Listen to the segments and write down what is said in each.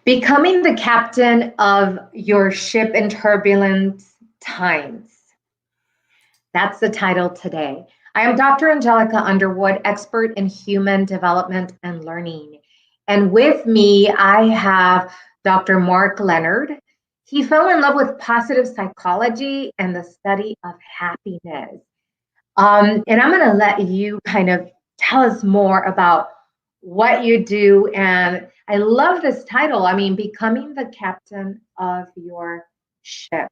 Becoming the captain of your ship in turbulent times. That's the title today. I am Dr. Angelica Underwood, expert in human development and learning. And with me, I have Dr. Mark Leonard. He fell in love with positive psychology and the study of happiness. And I'm going to let you kind of tell us more about what you do. And I love this title. I mean, becoming the captain of your ship,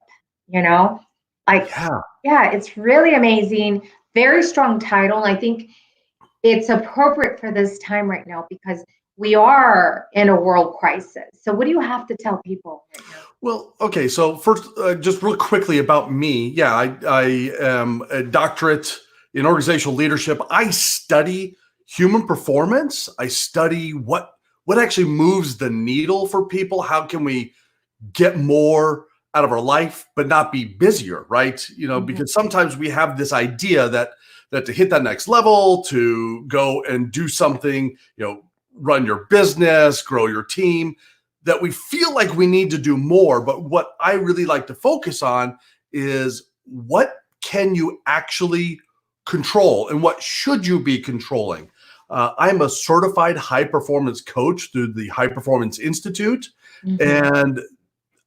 you know, like, Yeah. yeah, it's really amazing. Very strong title. I think it's appropriate for this time right now because we are in a world crisis. So, what do you have to tell people right now? Well, okay. So first, just real quickly about me. Yeah, I am a doctorate in organizational leadership. I study human performance. I study what actually moves the needle for people. How can we get more out of our life, but not be busier, right? Because sometimes we have this idea that to hit that next level, to go and do something, run your business, grow your team, that we feel like we need to do more. But what I really like to focus on is what can you actually control and what should you be controlling? I'm a certified high performance coach through the High Performance Institute. And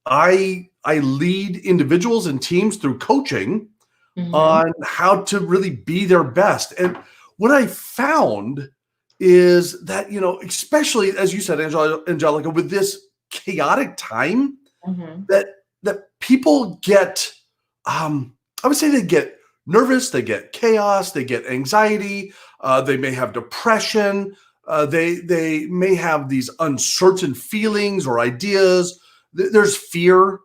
I lead individuals and teams through coaching on how to really be their best. And what I found is that, especially as you said, Angelica, with this chaotic time, that people get, I would say they get nervous, they get chaos, they get anxiety, they may have depression, they may have these uncertain feelings or ideas. There's fear,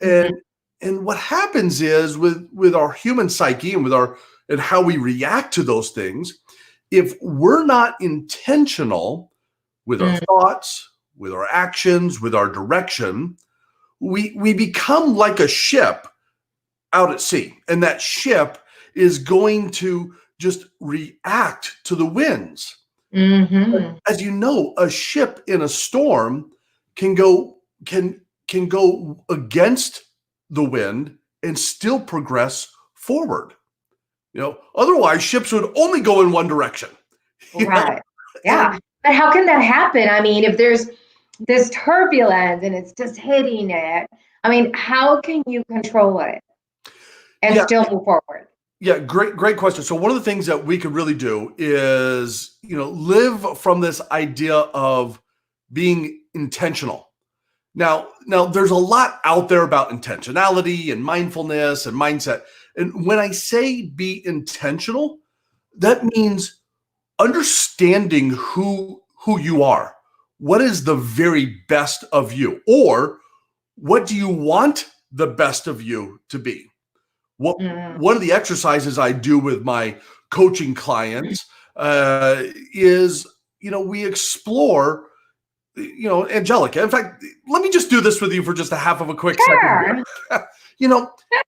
and what happens is with our human psyche and how we react to those things, if we're not intentional with our thoughts, with our actions, with our direction, we become like a ship out at sea, and that ship is going to just react to the winds. But as you know, a ship in a storm can go against the wind and still progress forward. Otherwise ships would only go in one direction. Right. Yeah. But how can that happen? I mean, if there's this turbulence and it's just hitting it, I mean, how can you control it and still move forward? Yeah, great question. So one of the things that we could really do is, live from this idea of being intentional. Now there's a lot out there about intentionality and mindfulness and mindset. And when I say be intentional, that means understanding who you are. What is the very best of you? Or what do you want the best of you to be? One of the exercises I do with my coaching clients is, we explore, Angelica. In fact, let me just do this with you for just a half of a quick second.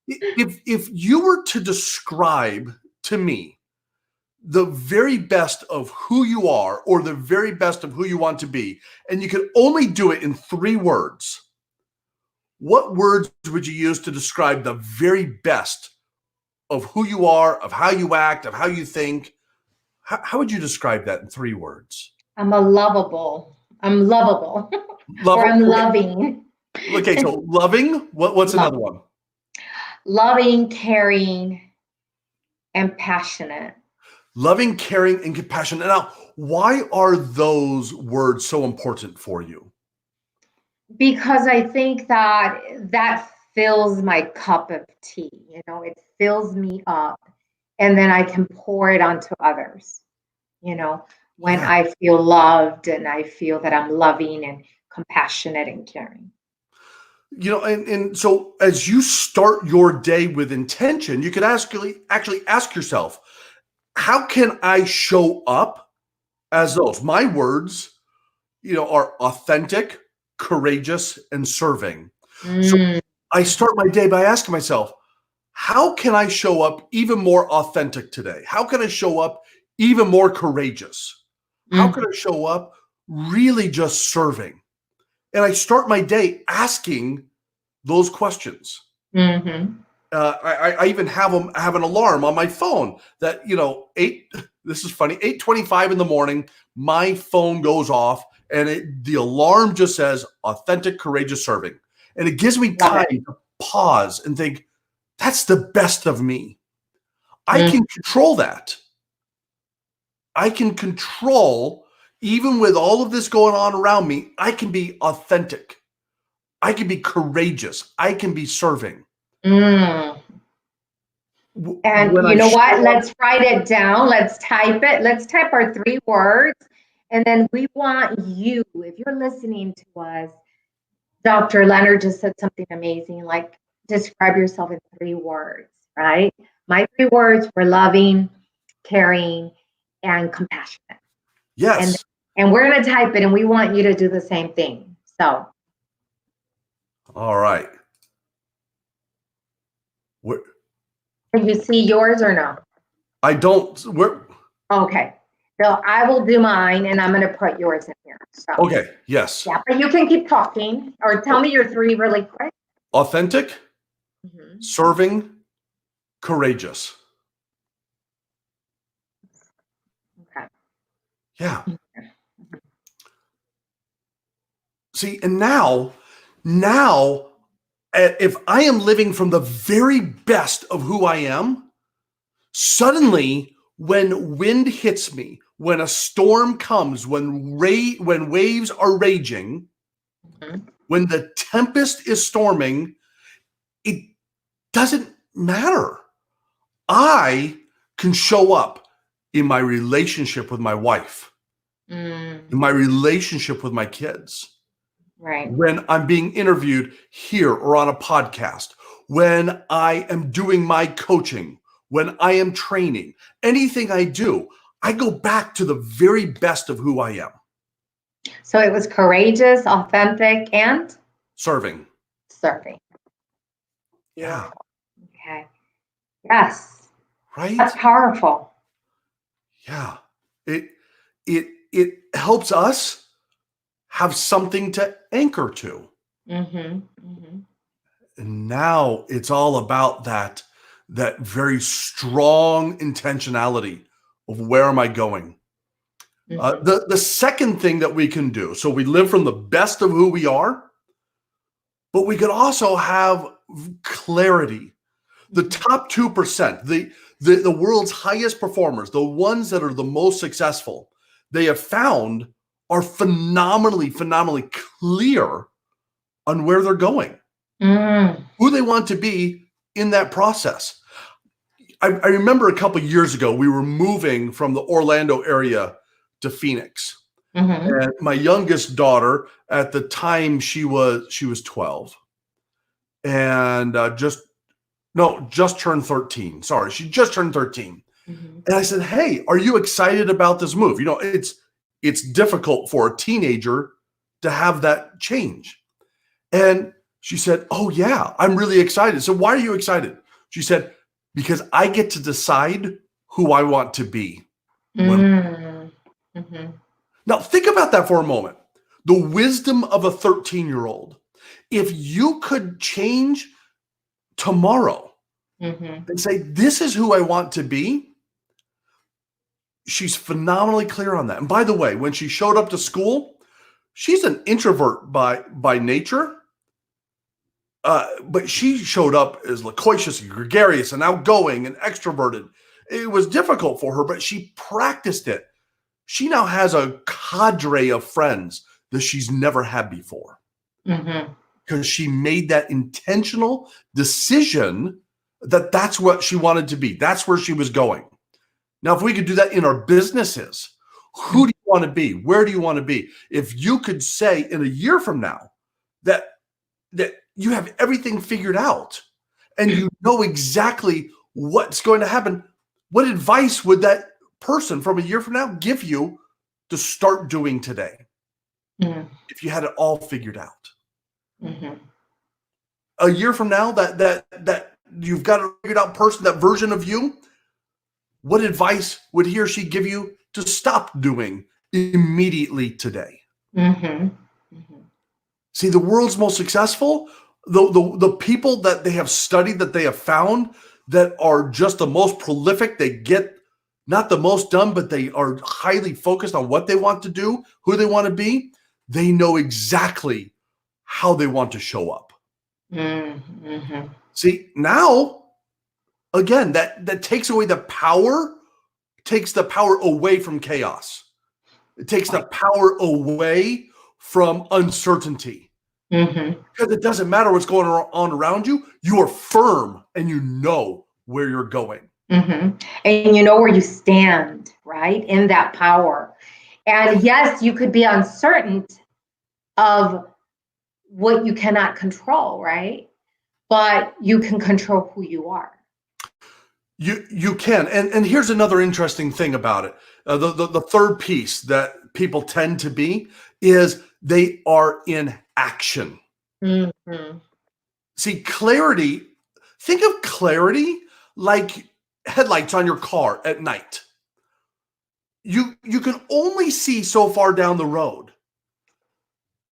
If you were to describe to me the very best of who you are or the very best of who you want to be, and you could only do it in 3 words, what words would you use to describe the very best of who you are, of how you act, of how you think? How would you describe that in 3 words? I'm lovable. Or I'm loving. Okay, so loving. What's another one? Loving, caring, and passionate. Loving, caring, and compassionate. Now, why are those words so important for you? Because I think that fills my cup of tea. It fills me up, and then I can pour it onto others. When I feel loved and I feel that I'm loving and compassionate and caring. And so as you start your day with intention, you could actually ask yourself, how can I show up as those? My words, are authentic, courageous, and serving. So I start my day by asking myself, how can I show up even more authentic today? How can I show up even more courageous? How can I show up really just serving? And I start my day asking those questions. Mm-hmm. I even have an alarm on my phone that, this is funny, 8:25 in the morning, my phone goes off and the alarm just says authentic, courageous serving. And it gives me Love time it. to pause and think, that's the best of me. I Mm. can control that. I can control, even with all of this going on around me, I can be authentic. I can be courageous. I can be serving. Mm. And When you I know what? show up, Let's write it down. Let's type it. Let's type our 3 words. And then we want you, if you're listening to us, Dr. Leonard just said something amazing, like describe yourself in 3 words, right? My 3 words were loving, caring, and compassionate. And yes. and we're going to type it and we want you to do the same thing. So, All right. We're, can you see yours or no? I don't. We're Okay. So I will do mine and I'm going to put yours in here. So, okay. Yes. yeah, but you can keep talking or tell me your 3 really quick. Authentic, Mhm. serving, courageous. Okay. Yeah. See, and now, if I am living from the very best of who I am, suddenly when wind hits me, when a storm comes, when waves are raging, Mhm. when the tempest is storming, it doesn't matter. I can show up in my relationship with my wife, in Mm, my relationship with my kids, right. when I'm being interviewed here or on a podcast, when I am doing my coaching, when I am training, anything I do, I go back to the very best of who I am, So it was courageous, authentic, and serving. surfing. Yeah, Beautiful. Okay. Yes. right? That's powerful. Yeah. It it helps us have something to anchor to. Mm-hmm. Mm-hmm. And now it's all about that very strong intentionality of where am I going? Mm-hmm. The second thing that we can do, so we live from the best of who we are, but we could also have clarity. The Mm-hmm. top 2%, the world's highest performers, the ones that are the most successful, they have found are phenomenally clear on where they're going, Mm. who they want to be in that process. I remember a couple of years ago, we were moving from the Orlando area to Phoenix. Mm-hmm. And my youngest daughter, at the time, she was 12 and just turned 13. Sorry, she just turned 13. Mm-hmm. And I said, "Hey, are you excited about this move?" It's difficult for a teenager to have that change. And she said, "Oh yeah, I'm really excited." So why are you excited? She said, "Because I get to decide who I want to be when." Mm. Mm-hmm. Now think about that for a moment. The wisdom of a 13-year-old. If you could change tomorrow Mm-hmm. and say, "This is who I want to be," she's phenomenally clear on that. And by the way, when she showed up to school, she's an introvert by nature, but she showed up as loquacious and gregarious and outgoing and extroverted. It was difficult for her, but she practiced it. She now has a cadre of friends that she's never had before Mm-hmm. because she made that intentional decision that that's what she wanted to be. That's where she was going. Now, if we could do that in our businesses, who do you want to be? Where do you want to be? If you could say in a year from now that you have everything figured out and you know exactly what's going to happen, what advice would that person from a year from now give you to start doing today Mm-hmm. if you had it all figured out? Mm-hmm. A year from now, that you've got a figured out person, that version of you, what advice would he or she give you to stop doing immediately today? Mm-hmm. Mm-hmm. See, the world's most successful, the people that they have studied, that they have found, that are just the most prolific, they get not the most done, but they are highly focused on what they want to do, who they want to be. They know exactly how they want to show up. Mm-hmm. See, now, again, that takes away the power, takes the power away from chaos. It takes the power away from uncertainty. Mm-hmm. Because it doesn't matter what's going on around you. You are firm and you know where you're going. Mm-hmm. And you know where you stand, right? In that power. And yes, you could be uncertain of what you cannot control, right? But you can control who you are. You can. And here's another interesting thing about it. The third piece that people tend to be is they are in action. Mm-hmm. See, clarity, think of clarity like headlights on your car at night. You can only see so far down the road.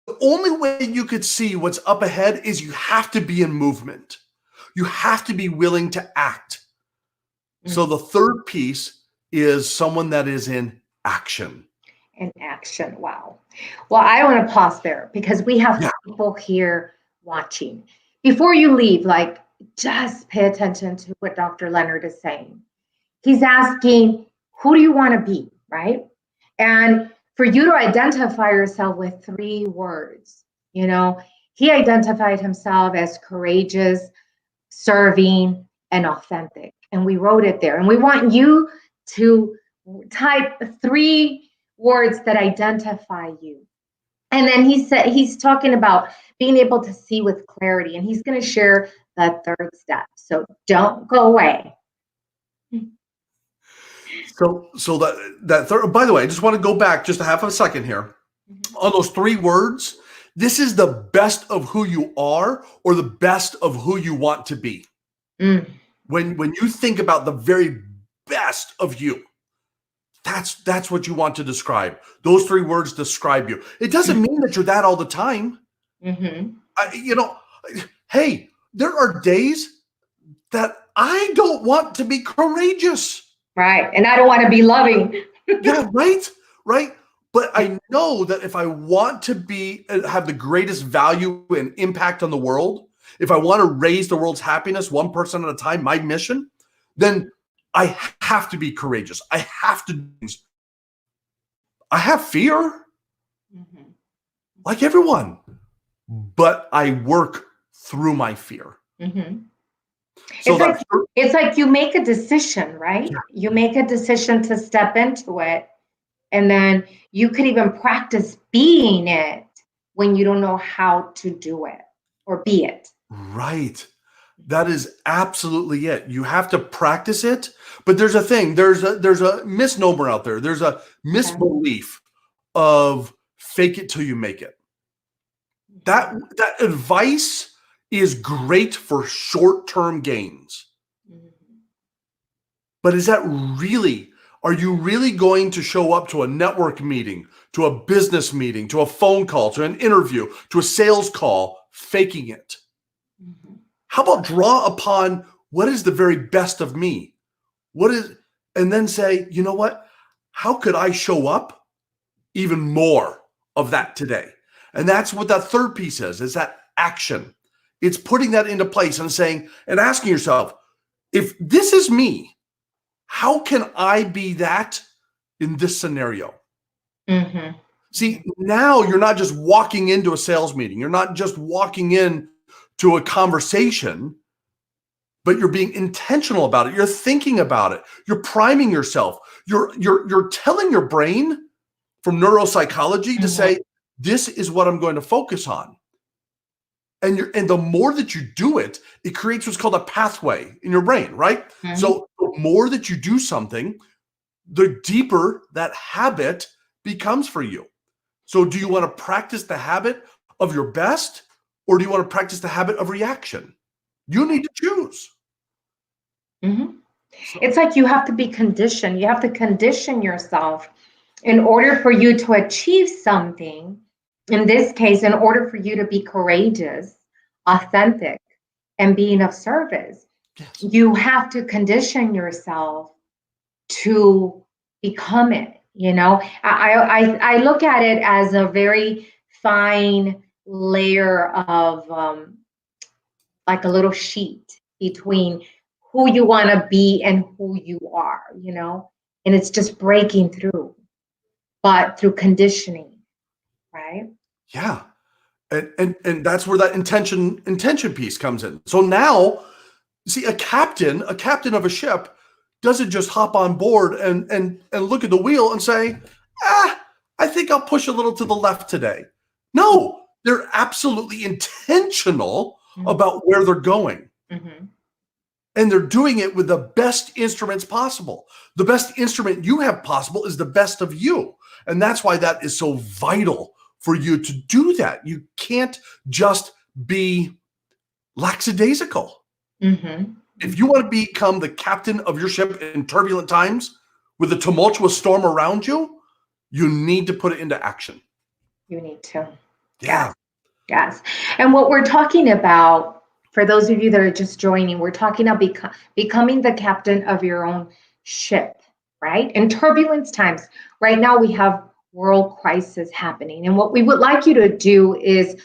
The only way you could see what's up ahead is you have to be in movement. You have to be willing to act. So the third piece is someone that is in action. In action. Wow. Well, I want to pause there because we have people here watching. Before you leave, like, just pay attention to what Dr. Leonard is saying. He's asking, who do you want to be, right? And for you to identify yourself with 3 words, you know, he identified himself as courageous, serving, and authentic. And we wrote it there. And we want you to type 3 words that identify you. And then he said he's talking about being able to see with clarity, and he's going to share the 3rd step. So don't go away. So that third, by the way, I just want to go back just a half of a second here. On those 3 words, this is the best of who you are or the best of who you want to be. When you think about the very best of you, that's what you want to describe. Those 3 words describe you. It doesn't mean that you're that all the time. Hey, there are days that I don't want to be courageous. Right. And I don't want to be loving. Yeah, right. But I know that if I want to have the greatest value and impact on the world, if I want to raise the world's happiness 1 person at a time, my mission, then I have to be courageous. I have to. I have fear, like everyone, but I work through my fear. So it's like you make a decision, right? You make a decision to step into it, and then you could even practice being it when you don't know how to do it or be it. Right. That is absolutely it. You have to practice it, but there's a thing. There's a misnomer out there. There's a misbelief of fake it till you make it. That advice is great for short-term gains. But are you really going to show up to a network meeting, to a business meeting, to a phone call, to an interview, to a sales call, faking it? How about draw upon what is the very best of me? And then say, you know what? How could I show up even more of that today? And that's what that third piece is that action. It's putting that into place and asking yourself, if this is me, how can I be that in this scenario? See, now you're not just walking into a sales meeting. You're not just walking in to a conversation, but you're being intentional about it. You're thinking about it. You're priming yourself. You're telling your brain from neuropsychology to say, this is what I'm going to focus on. And the more that you do it, it creates what's called a pathway in your brain, right? So the more that you do something, the deeper that habit becomes for you. So do you want to practice the habit of your best, or do you want to practice the habit of reaction? You need to choose. It's like you have to be conditioned. You have to condition yourself in order for you to achieve something, In this case, in order for you to be courageous, authentic, and being of service, Yes. you have to condition yourself to become it. I look at it as a very fine layer of like a little sheet between who you want to be and who you are, and it's just breaking through, but through conditioning, right? Yeah. And that's where that intention piece comes in. So now, see, a captain of a ship doesn't just hop on board and look at the wheel and say, I think I'll push a little to the left today. No, they're absolutely intentional about where they're going. Mm-hmm. And they're doing it with the best instruments possible. The best instrument you have possible is the best of you. And that's why that is so vital for you to do that. You can't just be lackadaisical. Mm-hmm. If you want to become the captain of your ship in turbulent times with a tumultuous storm around you, you need to put it into action. You need to. Yeah. Yes. And what we're talking about, for those of you that are just joining, we're talking about becoming the captain of your own ship, right? In turbulence times, right now we have world crisis happening. And what we would like you to do is,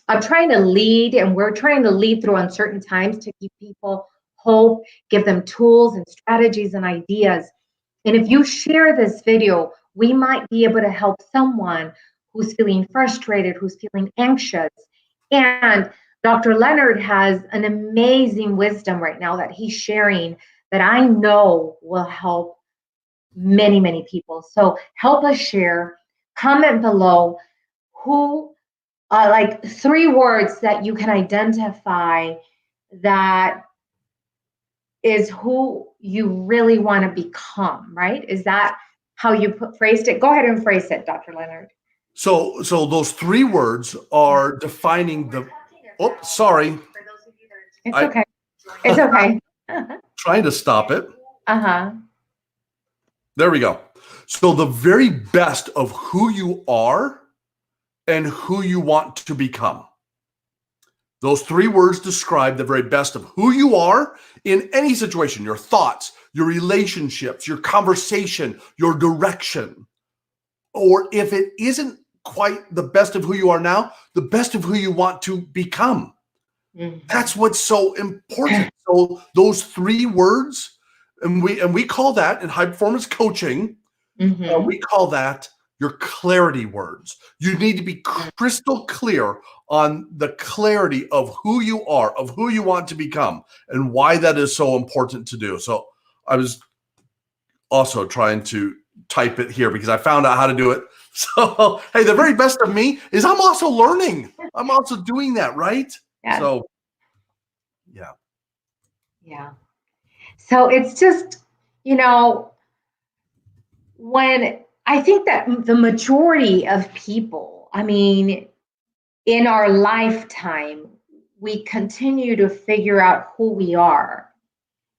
I'm trying to lead, and we're trying to lead through uncertain times to give people hope, give them tools and strategies and ideas. And if you share this video, we might be able to help someone who's feeling frustrated, who's feeling anxious. And Dr. Leonard has an amazing wisdom right now that he's sharing that I know will help many, many people. So help us share, comment below who, like 3 words that you can identify that is who you really want to become, right? Is that how you phrased it? Go ahead and phrase it, Dr. Leonard. So those 3 words are defining the. Oh, sorry. It's okay. It's okay. Trying to stop it. Uh-huh. There we go. So the very best of who you are and who you want to become. Those 3 words describe the very best of who you are in any situation, your thoughts, your relationships, your conversation, your direction. Or if it isn't quite the best of who you are now, the best of who you want to become. Mm-hmm. That's what's so important. So those 3 words, and we call that in high performance coaching, we call that your clarity words. You need to be crystal clear on the clarity of who you are, of who you want to become, and why that is so important to do. So I was also trying to type it here because I found out how to do it. So, hey, the very best of me is I'm also learning. I'm also doing that, right? Yes. So, yeah. Yeah. So it's just, when I think that the majority of people, I mean, in our lifetime, we continue to figure out who we are.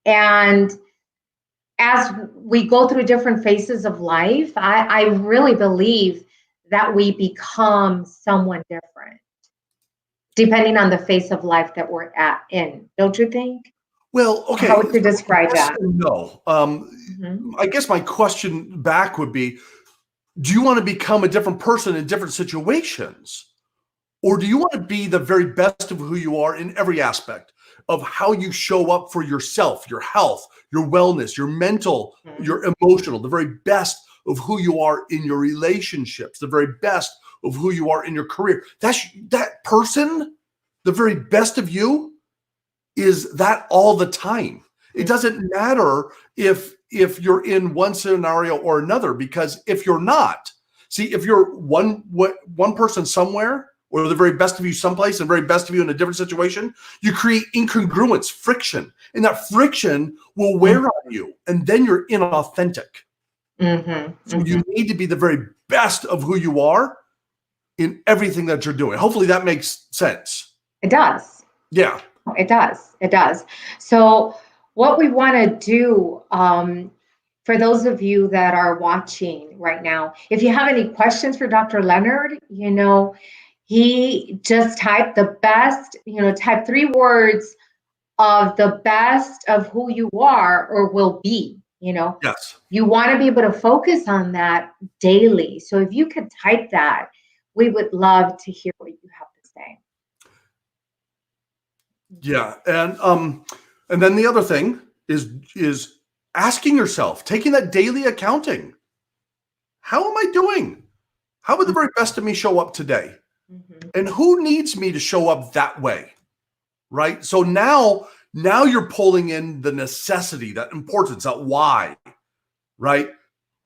And as we go through different phases of life, I really believe that we become someone different, depending on the phase of life that we're in. Don't you think? Well, okay. How would you describe Yes that? and no. I guess my question back would be, do you want to become a different person in different situations? Or do you want to be the very best of who you are in every aspect of how you show up for yourself, your health, your wellness, your mental, your emotional, the very best of who you are in your relationships, the very best of who you are in your career? That person, the very best of you, is that all the time. It doesn't matter if you're in one scenario or another, because if you're not, see, if you're one person somewhere, or the very best of you someplace and very best of you in a different situation, you create incongruence, friction, and that friction will wear on you, and then you're inauthentic. So you need to be the very best of who you are in everything that you're doing. Hopefully that makes sense. It does. Yeah. It does. It does. So what we want to do for those of you that are watching right now, if you have any questions for Dr. Leonard, he just typed the best, type 3 words of the best of who you are or will be. Yes. You want to be able to focus on that daily. So if you could type that, we would love to hear what you have to say. Yeah. And then the other thing is asking yourself, taking that daily accounting. How am I doing? How would the very best of me show up today? Mm-hmm. And who needs me to show up that way? Right? So now you're pulling in the necessity, that importance, that why, right?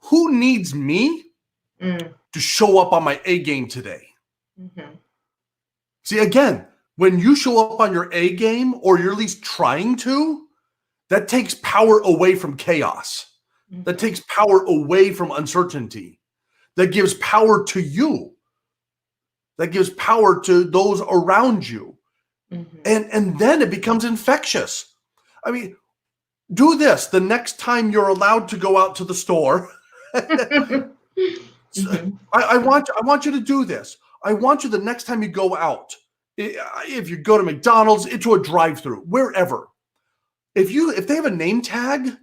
Who needs me to show up on my A game today? Mm-hmm. See, again, when you show up on your A game, or you're at least trying to, that takes power away from chaos. Mm-hmm. That takes power away from uncertainty. That gives power to you. That gives power to those around you. Mm-hmm. And then it becomes infectious. I mean, do this the next time you're allowed to go out to the store. Mm-hmm. I want you to do this. I want you the next time you go out, if you go to McDonald's, into a drive-thru, wherever. If they have a name tag,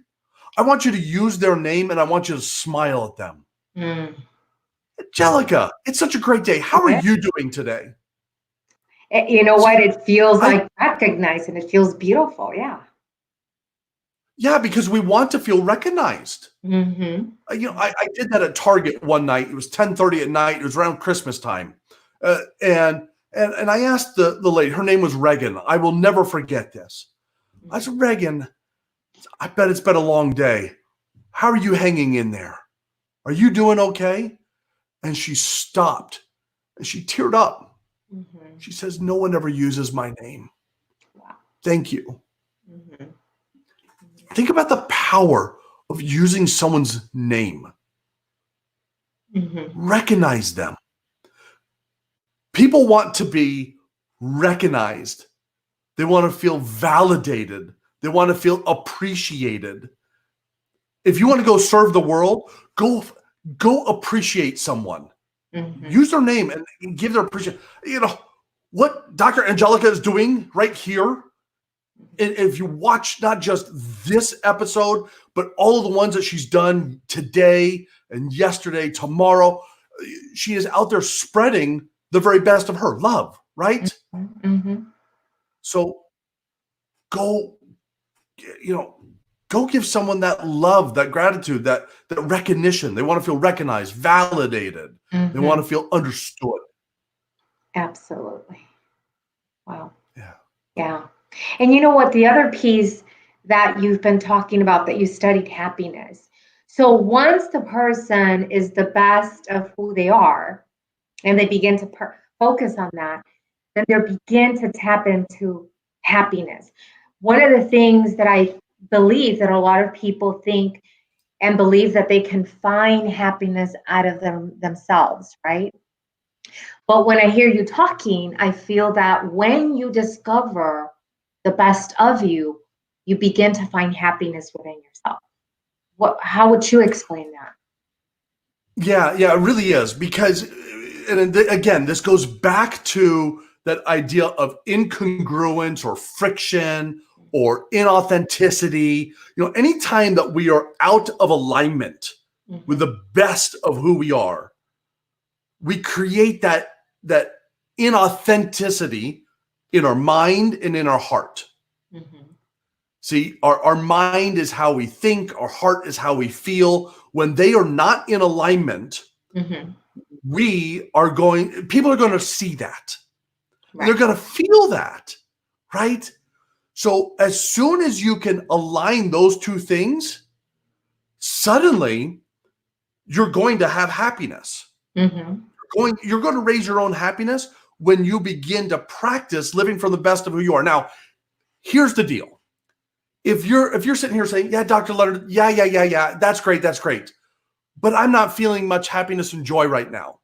I want you to use their name and I want you to smile at them. Angelica, it's such a great day. How are you doing today? You know what? It feels like recognized and it feels beautiful. Yeah. Yeah, because we want to feel recognized. Mm-hmm. I did that at Target one night. It was 10:30 at night. It was around Christmas time. And I asked the lady, her name was Reagan. I will never forget this. I said, Reagan, I bet it's been a long day. How are you hanging in there? Are you doing okay? And she stopped and she teared up. Mm-hmm. She says, no one ever uses my name. Wow. Thank you. Mm-hmm. Think about the power of using someone's name. Mm-hmm. Recognize them. People want to be recognized. They want to feel validated. They want to feel appreciated. If you want to go serve the world, go appreciate someone. Mm-hmm. Use their name and give their appreciation. What Dr. Angelica is doing right here. And if you watch not just this episode, but all of the ones that she's done today and yesterday, tomorrow, she is out there spreading the very best of her love, right? Mm-hmm. So go give someone that love, that gratitude, that recognition. They want to feel recognized, validated. Mm-hmm. They want to feel understood. Absolutely. Wow. Yeah. Yeah. And you know what? The other piece that you've been talking about, that you studied happiness. So once the person is the best of who they are, and they begin to focus on that, then they begin to tap into happiness. One of the things that I believe that a lot of people think and believe that they can find happiness out of themselves, right? But when I hear you talking, I feel that when you discover the best of you, you begin to find happiness within yourself. How would you explain that? Yeah, it really is. Because, and again, this goes back to that idea of incongruence or friction or inauthenticity. Anytime that we are out of alignment with the best of who we are, we create that inauthenticity in our mind and in our heart. Mm-hmm. See, our mind is how we think, our heart is how we feel. When they are not in alignment, mm-hmm. People are going to see that. Right. They're going to feel that, right? So as soon as you can align those two things, suddenly you're going to have happiness. Mm-hmm. You're going to raise your own happiness when you begin to practice living from the best of who you are. Now, here's the deal. If you're sitting here saying, yeah, Dr. Leonard, yeah, that's great. But I'm not feeling much happiness and joy right now.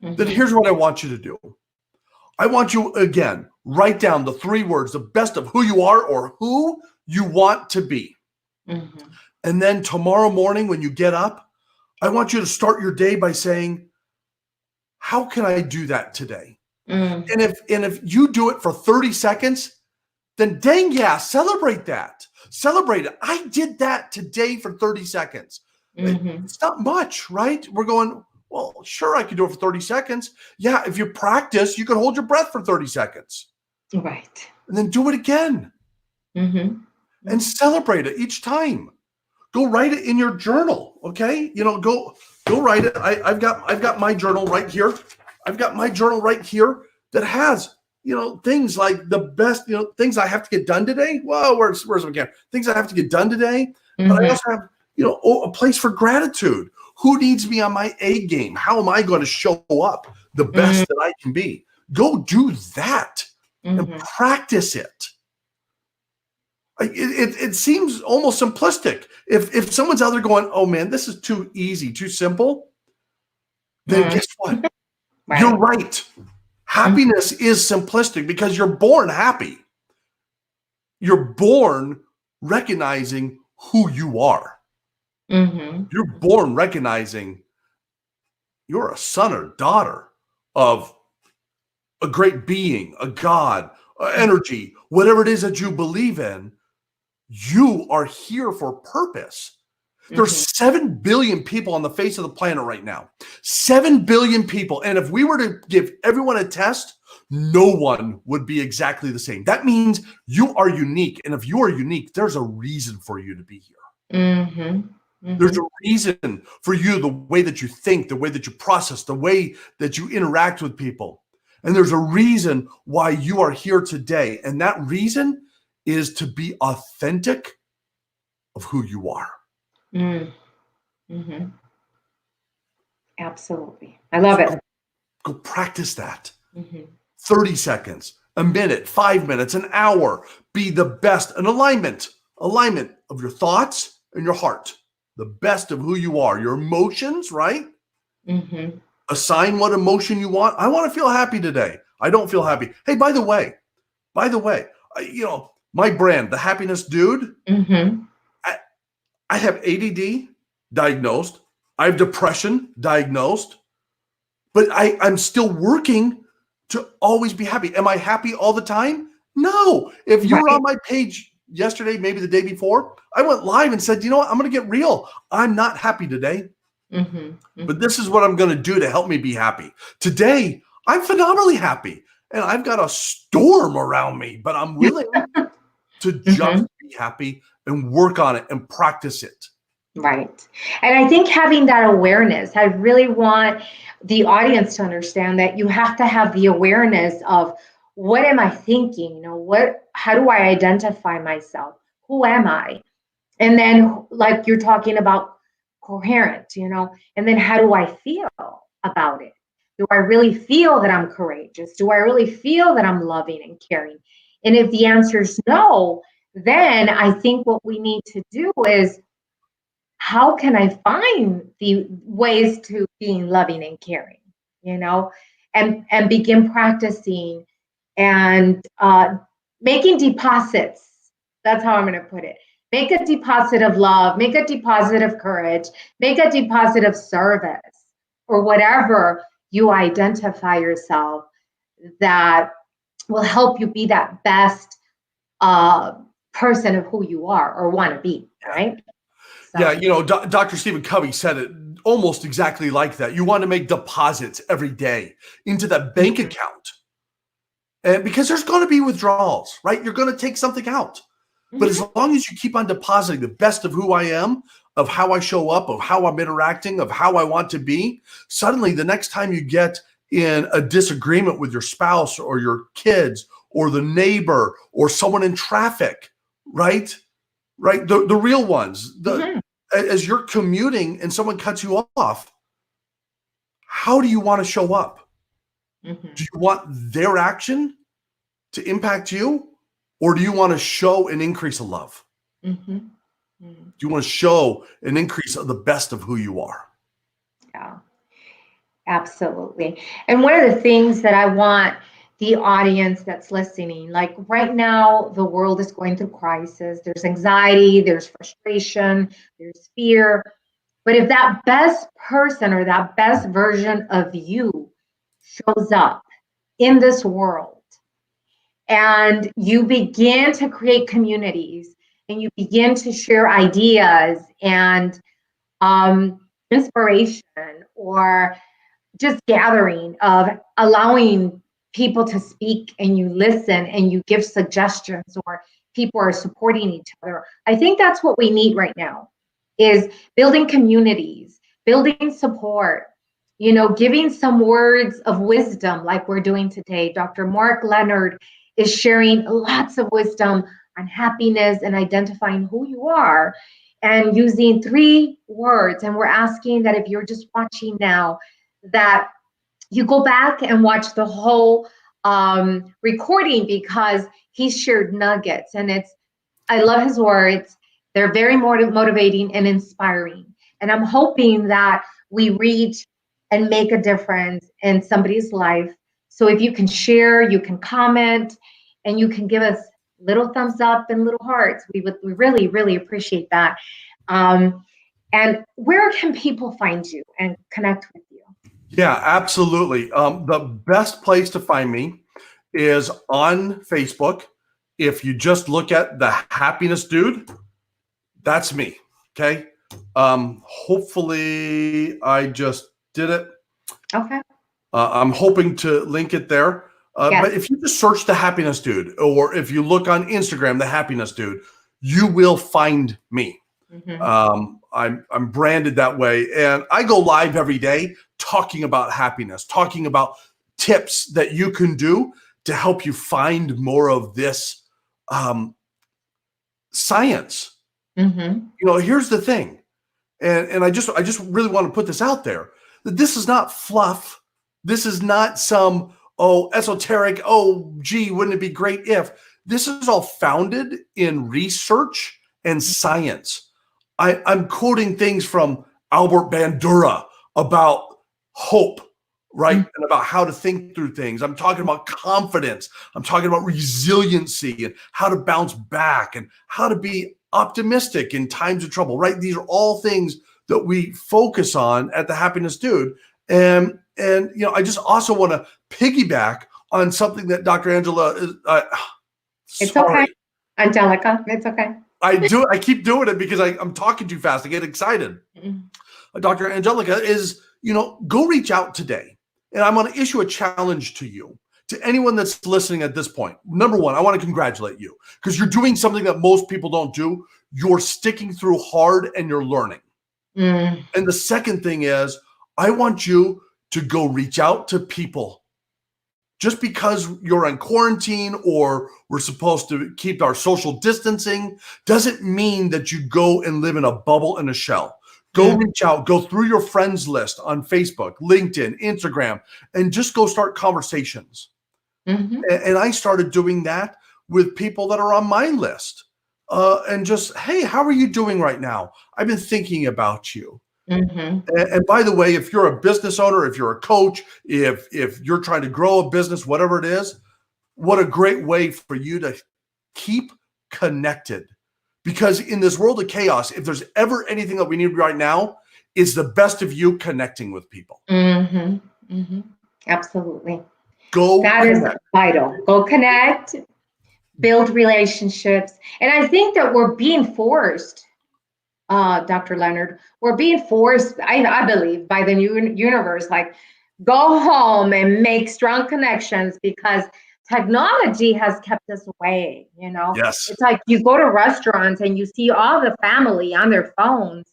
Mm-hmm. Then here's what I want you to do. I want you, again, write down the 3 words, the best of who you are or who you want to be. Mm-hmm. And then tomorrow morning when you get up, I want you to start your day by saying, how can I do that today? Mm. And if you do it for 30 seconds, then dang yeah, celebrate that. Celebrate it. I did that today for 30 seconds. Mm-hmm. It's not much, right? We're going, well, sure, I can do it for 30 seconds. Yeah, if you practice, you can hold your breath for 30 seconds. Right. And then do it again. Mm-hmm. And celebrate it each time. Go write it in your journal, okay? Go write it. I've got my journal right here. I've got my journal right here that has things like the best things I have to get done today. Whoa, where's my camera? Things I have to get done today. But I also have a place for gratitude. Who needs me on my A game? How am I going to show up the best that I can be? Go do that and practice it. It seems almost simplistic. If someone's out there going, oh man, this is too easy, too simple, then guess what? Right. You're right. Happiness is simplistic because you're born happy. You're born recognizing who you are. You're born recognizing you're a son or daughter of a great being, a God, energy, whatever it is that you believe in. You are here for purpose. There's 7 billion people on the face of the planet right now. 7 billion people. And if we were to give everyone a test, no one would be exactly the same. That means you are unique. And if you are unique, there's a reason for you to be here. There's a reason for you, the way that you think, the way that you process, the way that you interact with people. And there's a reason why you are here today. And that reason is to be authentic of who you are. Absolutely. I love it. Go practice that. 30 seconds, a minute, 5 minutes, an hour. Be the best. An alignment of your thoughts and your heart. The best of who you are. Your emotions, right? Assign what emotion you want. I want to feel happy today. I don't feel happy. Hey, by the way, my brand, The Happiness Dude, I have ADD diagnosed. I have depression diagnosed. But I'm still working to always be happy. Am I happy all the time? No. If you were on my page yesterday, maybe the day before, I went live and said, you know what? I'm going to get real. I'm not happy today. But this is what I'm going to do to help me be happy. Today, I'm phenomenally happy. And I've got a storm around me, but I'm willing to just be happy and work on it and practice it. Right. And I think having that awareness, I really want the audience to understand that you have to have the awareness of what am I thinking? How do I identify myself? Who am I? And then like you're talking about coherent, and then how do I feel about it? Do I really feel that I'm courageous? Do I really feel that I'm loving and caring? And if the answer is no, then I think what we need to do is, how can I find the ways to being loving and caring, and begin practicing and making deposits. That's how I'm going to put it. Make a deposit of love, make a deposit of courage, make a deposit of service, or whatever you identify yourself that will help you be that best person of who you are or want to be, right? So. Yeah, Dr. Stephen Covey said it almost exactly like that. You want to make deposits every day into that bank account. And because there's going to be withdrawals, right? You're going to take something out. But as long as you keep on depositing the best of who I am, of how I show up, of how I'm interacting, of how I want to be, suddenly the next time you get in a disagreement with your spouse or your kids or the neighbor or someone in traffic, right? The real ones, as you're commuting and someone cuts you off, how do you want to show up? Do you want their action to impact you? Or do you want to show an increase of love? Do you want to show an increase of the best of who you are? Yeah, absolutely. And one of the things that I want the audience that's listening. Like right now, the world is going through crisis. There's anxiety, there's frustration, there's fear. But if that best person or that best version of you shows up in this world and you begin to create communities and you begin to share ideas and inspiration or just gathering of allowing people to speak and you listen and you give suggestions or people are supporting each other. I think that's what we need right now is building communities, building support, giving some words of wisdom like we're doing today. Dr. Mark Leonard is sharing lots of wisdom on happiness and identifying who you are and using 3 words. And we're asking that if you're just watching now, that you go back and watch the whole recording because he shared nuggets and I love his words. They're very motivating and inspiring. And I'm hoping that we reach and make a difference in somebody's life. So if you can share, you can comment, and you can give us little thumbs up and little hearts, we really, really appreciate that. And where can people find you and connect with you? Yeah, absolutely. The best place to find me is on Facebook. If you just look at the happiness dude, that's me. Okay. Hopefully I just did it. Okay. I'm hoping to link it there. Yes. But if you just search the happiness dude, or if you look on Instagram, the happiness dude, you will find me. Mm-hmm. I'm branded that way, and I go live every day talking about happiness, talking about tips that you can do to help you find more of this science. Mm-hmm. Here's the thing, and I just really want to put this out there that this is not fluff. This is not some esoteric. Oh, gee, wouldn't it be great if? This is all founded in research and science. I'm quoting things from Albert Bandura about hope, right? Mm-hmm. And about how to think through things. I'm talking about confidence. I'm talking about resiliency and how to bounce back and how to be optimistic in times of trouble, right? These are all things that we focus on at the Happiness Dude. And I just also want to piggyback on something that Dr. Angela is. It's okay, Angelica. It's okay. I keep doing it because I'm talking too fast. I get excited. Mm-hmm. Dr. Angelica is, go reach out today. And I'm going to issue a challenge to you, to anyone that's listening at this point. Number one, I want to congratulate you because you're doing something that most people don't do. You're sticking through hard and you're learning. Mm. And the second thing is, I want you to go reach out to people. Just because you're in quarantine or we're supposed to keep our social distancing doesn't mean that you go and live in a bubble in a shell. Go reach out, go through your friends list on Facebook, LinkedIn, Instagram, and just go start conversations. Mm-hmm. And I started doing that with people that are on my list. And just, hey, how are you doing right now? I've been thinking about you. Mm-hmm. And by the way, if you're a business owner, if you're a coach, if you're trying to grow a business, whatever it is, what a great way for you to keep connected. Because in this world of chaos, if there's ever anything that we need right now, it's the best of you connecting with people. Mm-hmm. Mm-hmm. Absolutely. That is Connect. vital. Go connect, build relationships. And I think that we're being forced, Dr. Leonard, we're being forced, I believe, by the universe, like go home and make strong connections because technology has kept us away, Yes. It's like you go to restaurants and you see all the family on their phones.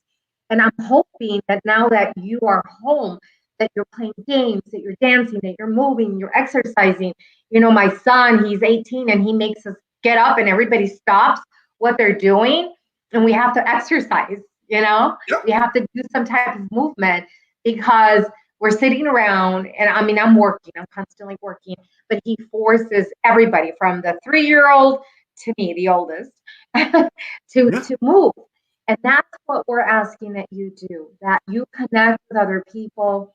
And I'm hoping that now that you are home, that you're playing games, that you're dancing, that you're moving, you're exercising. My son, he's 18 and he makes us get up and everybody stops what they're doing and we have to exercise, Yep. we have to do some type of movement because we're sitting around and I'm working, I'm constantly working, but he forces everybody from the 3-year-old to me, the oldest, to move. And that's what we're asking that you do, that you connect with other people,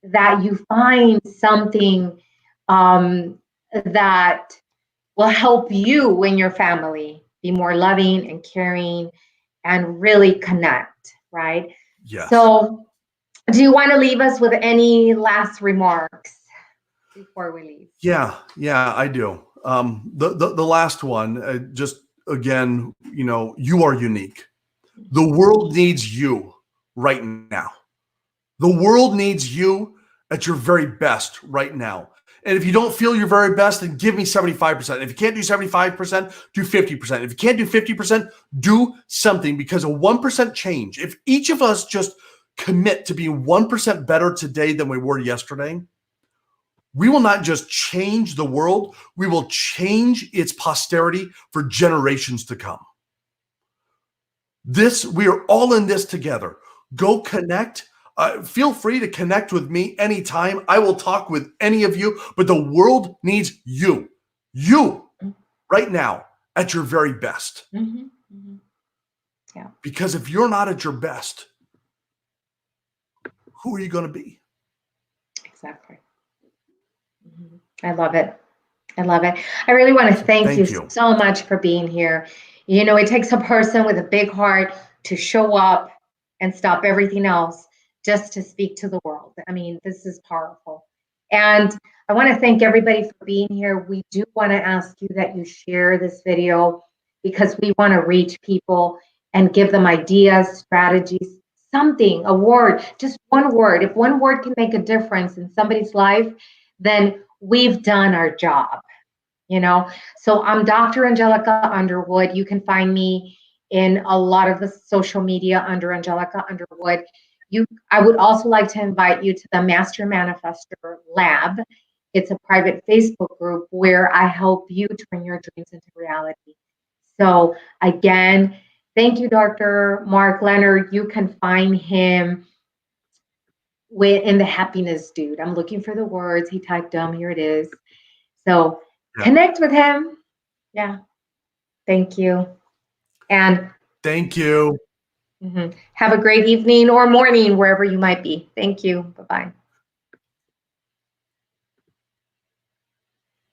that you find something that will help you and your family be more loving and caring and really connect, right? Yes. So, do you want to leave us with any last remarks before we leave? Yeah, I do. The last one, just again, you are unique. The world needs you right now. The world needs you at your very best right now. And if you don't feel your very best, then give me 75%. If you can't do 75%, do 50%. If you can't do 50%, do something, because a 1% change, if each of us just commit to being 1% better today than we were yesterday, we will not just change the world, we will change its posterity for generations to come. We are all in this together. Go connect. Feel free to connect with me anytime. I will talk with any of you, but the world needs you right now at your very best. Mm-hmm. Mm-hmm. Yeah. Because if you're not at your best, who are you going to be? Exactly. Mm-hmm. I love it. I love it. I really want to thank you so much for being here. It takes a person with a big heart to show up and stop everything else just to speak to the world. I mean, this is powerful. And I want to thank everybody for being here. We do want to ask you that you share this video, because we want to reach people and give them ideas, strategies, something, a word, just one word. If one word can make a difference in somebody's life, then we've done our job. So I'm Dr. Angelica Underwood. You can find me in a lot of the social media under Angelica Underwood. I would also like to invite you to the Master Manifestor Lab. It's a private Facebook group where I help you turn your dreams into reality. So again, thank you, Dr. Mark Leonard. You can find him in the Happiness Dude. I'm looking for the words. He typed them. Here it is. So connect with him. Yeah. Thank you. And thank you. Have a great evening or morning, wherever you might be. Thank you. Bye-bye.